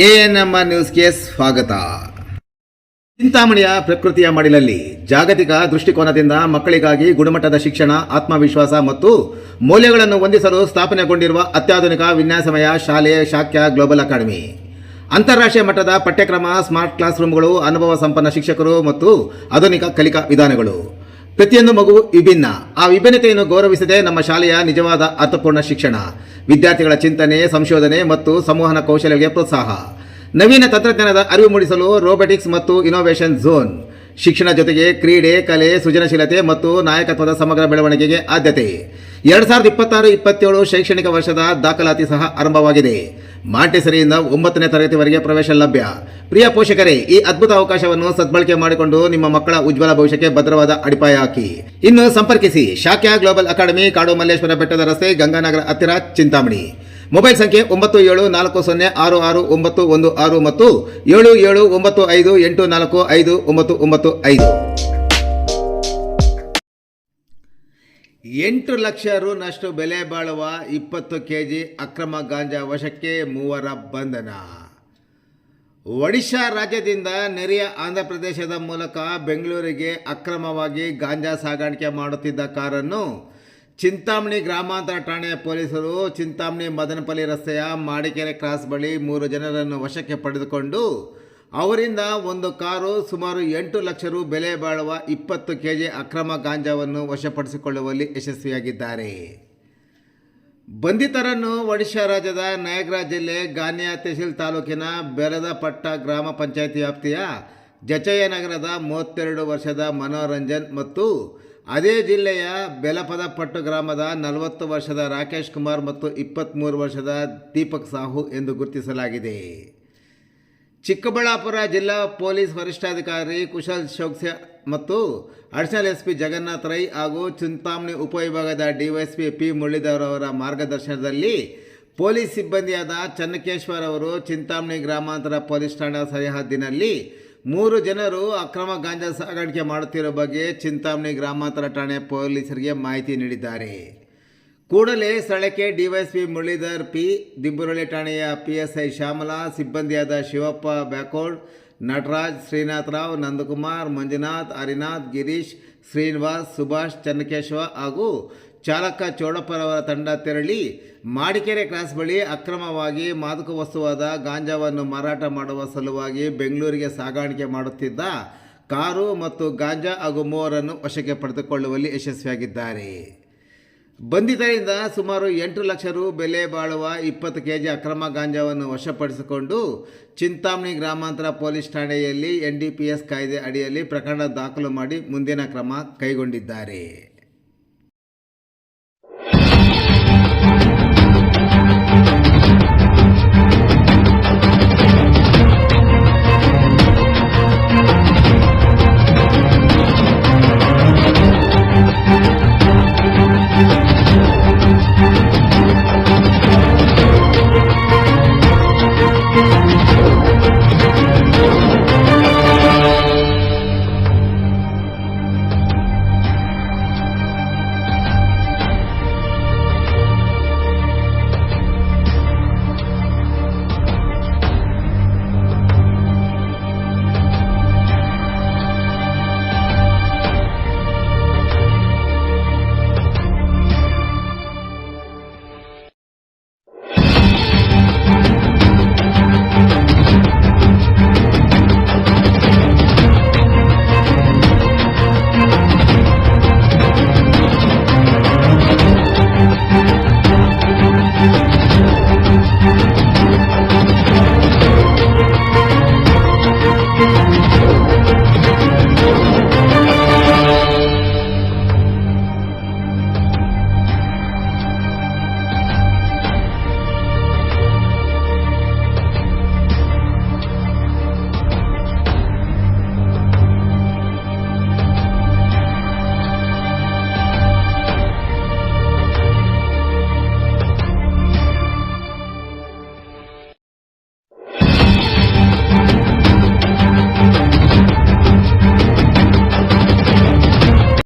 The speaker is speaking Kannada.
ಎಎನ್ಎಂಆರ್ ನ್ಯೂಸ್ಗೆ ಸ್ವಾಗತ. ಚಿಂತಾಮಣಿಯ ಪ್ರಕೃತಿಯ ಮಡಿಲಲ್ಲಿ ಜಾಗತಿಕ ದೃಷ್ಟಿಕೋನದಿಂದ ಮಕ್ಕಳಿಗಾಗಿ ಗುಣಮಟ್ಟದ ಶಿಕ್ಷಣ, ಆತ್ಮವಿಶ್ವಾಸ ಮತ್ತು ಮೌಲ್ಯಗಳನ್ನು ಹೊಂದಿಸಲು ಸ್ಥಾಪನೆಗೊಂಡಿರುವ ಅತ್ಯಾಧುನಿಕ ವಿನ್ಯಾಸಮಯ ಶಾಲೆ ಶಾಕ್ಯ ಗ್ಲೋಬಲ್ ಅಕಾಡೆಮಿ. ಅಂತಾರಾಷ್ಟ್ರೀಯ ಮಟ್ಟದ ಪಠ್ಯಕ್ರಮ, ಸ್ಮಾರ್ಟ್ ಕ್ಲಾಸ್ ರೂಮ್ಗಳು, ಅನುಭವ ಸಂಪನ್ನ ಶಿಕ್ಷಕರು ಮತ್ತು ಆಧುನಿಕ ಕಲಿಕಾ ವಿಧಾನಗಳು. ಪ್ರತಿಯೊಂದು ಮಗು ವಿಭಿನ್ನ. ಆ ವಿಭಿನ್ನತೆಯನ್ನು ಗೌರವಿಸದೆ ನಮ್ಮ ಶಾಲೆಯ ನಿಜವಾದ ಅರ್ಥಪೂರ್ಣ ಶಿಕ್ಷಣ, ವಿದ್ಯಾರ್ಥಿಗಳ ಚಿಂತನೆ, ಸಂಶೋಧನೆ ಮತ್ತು ಸಂವಹನ ಕೌಶಲ್ಯಗಳಿಗೆ ಪ್ರೋತ್ಸಾಹ. ನವೀನ ತಂತ್ರಜ್ಞಾನದ ಅರಿವು ಮೂಡಿಸಲು ರೋಬೋಟಿಕ್ಸ್ ಮತ್ತು ಇನೋವೇಷನ್ ಝೋನ್. ಶಿಕ್ಷಣ ಜೊತೆಗೆ ಕ್ರೀಡೆ, ಕಲೆ, ಸೃಜನಶೀಲತೆ ಮತ್ತು ನಾಯಕತ್ವದ ಸಮಗ್ರ ಬೆಳವಣಿಗೆಗೆ ಆದ್ಯತೆ. 2026-27 ಶೈಕ್ಷಣಿಕ ವರ್ಷದ ದಾಖಲಾತಿ ಸಹ ಆರಂಭವಾಗಿದೆ. ಮಾಂಟೆಸರಿಯಿಂದ 9ನೇ ತರಗತಿವರೆಗೆ ಪ್ರವೇಶ ಲಭ್ಯ. ಪ್ರಿಯ ಪೋಷಕರೇ, ಈ ಅದ್ಭುತ ಅವಕಾಶವನ್ನು ಸದ್ಬಳಕೆ ಮಾಡಿಕೊಂಡು ನಿಮ್ಮ ಮಕ್ಕಳ ಉಜ್ವಲ ಭವಿಷ್ಯಕ್ಕೆ ಭದ್ರವಾದ ಅಡಿಪಾಯ ಹಾಕಿ. ಇನ್ನು ಸಂಪರ್ಕಿಸಿ ಶಾಕ್ಯ ಗ್ಲೋಬಲ್ ಅಕಾಡೆಮಿ, ಕಾಡು ಮಲ್ಲೇಶ್ವರ ಬೆಟ್ಟದ ರಸ್ತೆ, ಗಂಗಾನಗರ ಹತ್ತಿರ, ಚಿಂತಾಮಣಿ. ಮೊಬೈಲ್ ಸಂಖ್ಯೆ 97406916 ಮತ್ತು 7795845995. 8 ಲಕ್ಷ ರುನಷ್ಟು ಬೆಲೆ ಬಾಳುವ 20 ಕೆಜಿ ಅಕ್ರಮ ಗಾಂಜಾ ವಶಕ್ಕೆ, 3 ಬಂಧನ. ಒಡಿಶಾ ರಾಜ್ಯದಿಂದ ನೆರೆಯ ಆಂಧ್ರಪ್ರದೇಶದ ಮೂಲಕ ಬೆಂಗಳೂರಿಗೆ ಅಕ್ರಮವಾಗಿ ಗಾಂಜಾ ಸಾಗಾಣಿಕೆ ಮಾಡುತ್ತಿದ್ದ ಕಾರನ್ನು ಚಿಂತಾಮಣಿ ಗ್ರಾಮಾಂತರ ಠಾಣೆಯ ಪೊಲೀಸರು ಚಿಂತಾಮಣಿ ಮದನಪಲ್ಲಿ ರಸ್ತೆಯ ಮಾಡಿಕೆರೆ ಕ್ರಾಸ್ ಬಳಿ 3 ಜನರನ್ನು ವಶಕ್ಕೆ ಪಡೆದುಕೊಂಡು ಅವರಿಂದ ಒಂದು ಕಾರು, ಸುಮಾರು 8 ಲಕ್ಷ ರು ಬೆಲೆ ಬಾಳುವ 20 ಕೆಜಿ ಅಕ್ರಮ ಗಾಂಜಾವನ್ನು ವಶಪಡಿಸಿಕೊಳ್ಳುವಲ್ಲಿ ಯಶಸ್ವಿಯಾಗಿದ್ದಾರೆ. ಬಂಧಿತರನ್ನು ಒಡಿಶಾ ರಾಜ್ಯದ ನಯಗ್ರಾ ಜಿಲ್ಲೆ ಗಾನ್ಯಾ ತಹಸೀಲ್ ತಾಲೂಕಿನ ಬೆಲದಪಟ್ಟ ಗ್ರಾಮ ಪಂಚಾಯಿತಿ ವ್ಯಾಪ್ತಿಯ ಜಚಯ್ಯ ನಗರದ 32 ವರ್ಷದ ಮನೋರಂಜನ್ ಮತ್ತು ಅದೇ ಜಿಲ್ಲೆಯ ಬೆಲಪದಪಟ್ಟು ಗ್ರಾಮದ 40 ವರ್ಷದ ರಾಕೇಶ್ ಕುಮಾರ್ ಮತ್ತು 23 ವರ್ಷದ ದೀಪಕ್ ಸಾಹು ಎಂದು ಗುರುತಿಸಲಾಗಿದೆ. ಚಿಕ್ಕಬಳ್ಳಾಪುರ ಜಿಲ್ಲಾ ಪೊಲೀಸ್ ವರಿಷ್ಠಾಧಿಕಾರಿ ಕುಶಲ್ ಶೋಕ್ಸೆ ಮತ್ತು ಅಡಿಷನಲ್ ಎಸ್ಪಿ ಜಗನ್ನಾಥ್ ರೈ ಹಾಗೂ ಚಿಂತಾಮಣಿ ಉಪವಿಭಾಗದ ಡಿವೈಎಸ್ಪಿ ಪಿ ಮುರಳೀಧರ್ ಅವರ ಮಾರ್ಗದರ್ಶನದಲ್ಲಿ ಪೊಲೀಸ್ ಸಿಬ್ಬಂದಿಯಾದ ಚನ್ನಕೇಶ್ವರ್ ಅವರು ಚಿಂತಾಮಣಿ ಗ್ರಾಮಾಂತರ ಪೊಲೀಸ್ ಠಾಣಾ ಸರಿಹದ್ದಿನಲ್ಲಿ 3 ಜನರು ಅಕ್ರಮ ಗಾಂಜಾ ಸಾಗಾಣಿಕೆ ಮಾಡುತ್ತಿರುವ ಬಗ್ಗೆ ಚಿಂತಾಮಣಿ ಗ್ರಾಮಾಂತರ ಠಾಣೆ ಪೊಲೀಸರಿಗೆ ಮಾಹಿತಿ ನೀಡಿದ್ದಾರೆ. ಕೂಡಲೇ ಸ್ಥಳಕ್ಕೆ ಡಿವೈಎಸ್ಪಿ ಮುರಳೀಧರ್ ಪಿ, ದಿಬ್ಬುರಳ್ಳಿ ಠಾಣೆಯ PSI ಶ್ಯಾಮಲಾ, ಸಿಬ್ಬಂದಿಯಾದ ಶಿವಪ್ಪ ಬ್ಯಾಕೋಡ್, ನಟರಾಜ್, ಶ್ರೀನಾಥ್ ರಾವ್, ನಂದಕುಮಾರ್, ಮಂಜುನಾಥ್, ಹರಿನಾಥ್, ಗಿರೀಶ್, ಶ್ರೀನಿವಾಸ್, ಸುಭಾಷ್, ಚನ್ನಕೇಶವ ಹಾಗೂ ಚಾಲಕ ಚೌಡಪ್ಪರವರ ತಂಡ ತೆರಳಿ ಮಾಡಿಕೆರೆ ಕ್ರಾಸ್ ಬಳಿ ಅಕ್ರಮವಾಗಿ ಮಾದಕ ವಸ್ತುವಾದ ಗಾಂಜಾವನ್ನು ಮಾರಾಟ ಮಾಡುವ ಸಲುವಾಗಿ ಬೆಂಗಳೂರಿಗೆ ಸಾಗಾಣಿಕೆ ಮಾಡುತ್ತಿದ್ದ ಕಾರು ಮತ್ತು ಗಾಂಜಾ ಹಾಗೂ 3ರನ್ನು ವಶಕ್ಕೆ ಪಡೆದುಕೊಳ್ಳುವಲ್ಲಿ ಯಶಸ್ವಿಯಾಗಿದ್ದಾರೆ. ಬಂಧಿತರಿಂದ ಸುಮಾರು 8 ಲಕ್ಷ ರು ಬೆಲೆ ಬಾಳುವ 20 ಕೆಜಿ ಅಕ್ರಮ ಗಾಂಜಾವನ್ನು ವಶಪಡಿಸಿಕೊಂಡು ಚಿಂತಾಮಣಿ ಗ್ರಾಮಾಂತರ ಪೊಲೀಸ್ ಠಾಣೆಯಲ್ಲಿ NDPS ಕಾಯ್ದೆ ಅಡಿಯಲ್ಲಿ ಪ್ರಕರಣ ದಾಖಲು ಮಾಡಿ ಮುಂದಿನ ಕ್ರಮ ಕೈಗೊಂಡಿದ್ದಾರೆ.